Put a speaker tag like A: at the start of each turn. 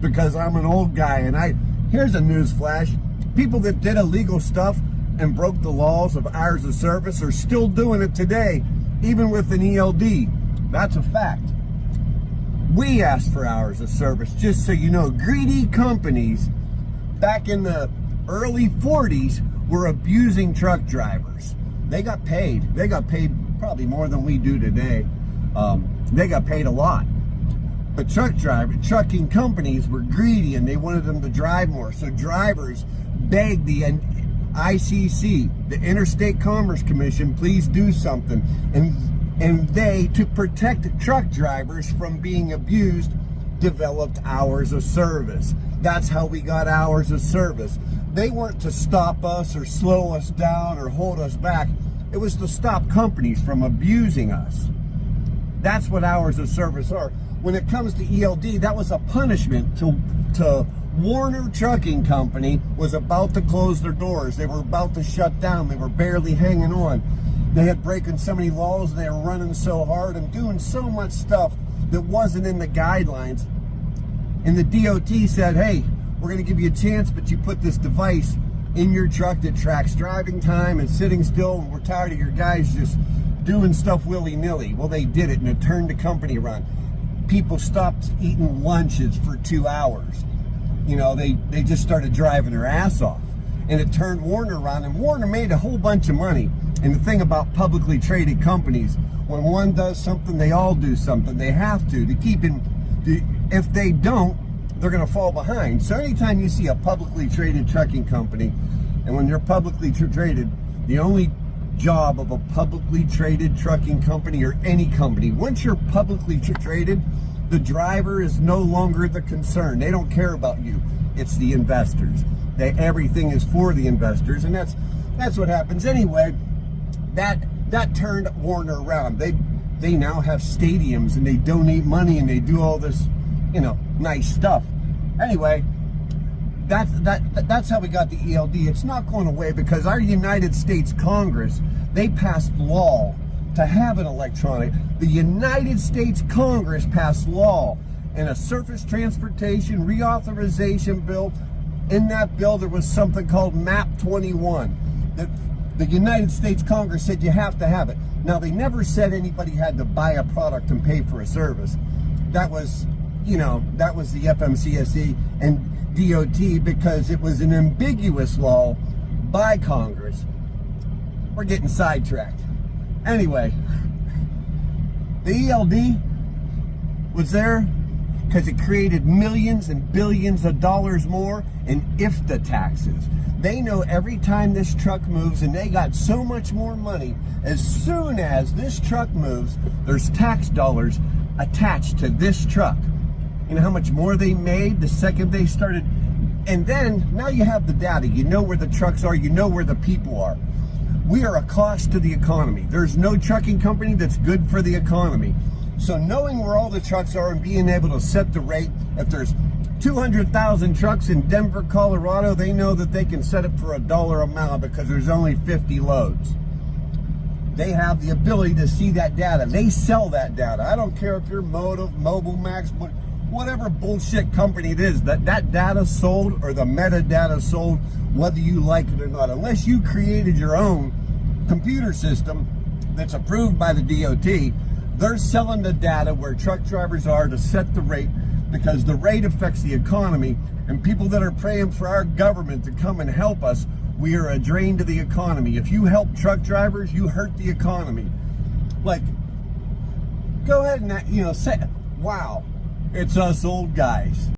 A: because I'm an old guy. And here's a news flash. People that did illegal stuff and broke the laws of hours of service are still doing it today, even with an ELD. That's a fact. We asked for hours of service, just so you know. Greedy companies back in the early 40s were abusing truck drivers. They got paid. They got paid probably more than we do today. They got paid a lot. But trucking companies were greedy and they wanted them to drive more. So drivers begged the ICC, the Interstate Commerce Commission, please do something. And they, to protect truck drivers from being abused, developed hours of service. That's how we got hours of service. They weren't to stop us or slow us down or hold us back. It was to stop companies from abusing us. That's what hours of service are. When it comes to ELD, that was a punishment to Warner Trucking Company was about to close their doors. They were about to shut down. They were barely hanging on. They had breaking so many laws and they were running so hard and doing so much stuff that wasn't in the guidelines. And the DOT said, hey, we're going to give you a chance, but you put this device in your truck that tracks driving time and sitting still, and we're tired of your guys just doing stuff willy-nilly. Well, they did it, and it turned the company around. People stopped eating lunches for 2 hours. You know, they just started driving their ass off. And it turned Warner around, and Warner made a whole bunch of money. And the thing about publicly traded companies, when one does something, they all do something. They have to keep in. If they don't, they're going to fall behind. So anytime you see a publicly traded trucking company, and when you're publicly traded, the only job of a publicly traded trucking company or any company, once you're publicly traded, the driver is no longer the concern. They don't care about you. It's the investors. Everything is for the investors, and that's what happens. Anyway, that turned Warner around. They now have stadiums and they donate money and they do all this, nice stuff. Anyway, that's how we got the ELD. It's not going away because our United States Congress, they passed law to have an electronic. The United States Congress passed law in a surface transportation reauthorization bill. In that bill, there was something called MAP 21 that the United States Congress said you have to have it. Now, they never said anybody had to buy a product and pay for a service. That was the FMCSA and DOT because it was an ambiguous law by Congress. We're getting sidetracked. Anyway, the ELD was there because it created millions and billions of dollars more in IFTA taxes. They know every time this truck moves, and they got so much more money. As soon as this truck moves, there's tax dollars attached to this truck. You know how much more they made the second they started? And then, now you have the data. You know where the trucks are. You know where the people are. We are a cost to the economy. There's no trucking company that's good for the economy. So knowing where all the trucks are and being able to set the rate, if there's 200,000 trucks in Denver, Colorado, they know that they can set it for $1 a mile because there's only 50 loads. They have the ability to see that data. They sell that data. I don't care if you're Motive, MobileMax, whatever bullshit company it is, that data sold or the metadata sold, whether you like it or not. Unless you created your own computer system that's approved by the DOT, they're selling the data where truck drivers are to set the rate, because the rate affects the economy, and people that are praying for our government to come and help us, we are a drain to the economy. If you help truck drivers, you hurt the economy. Like, go ahead and, say, wow, it's us old guys.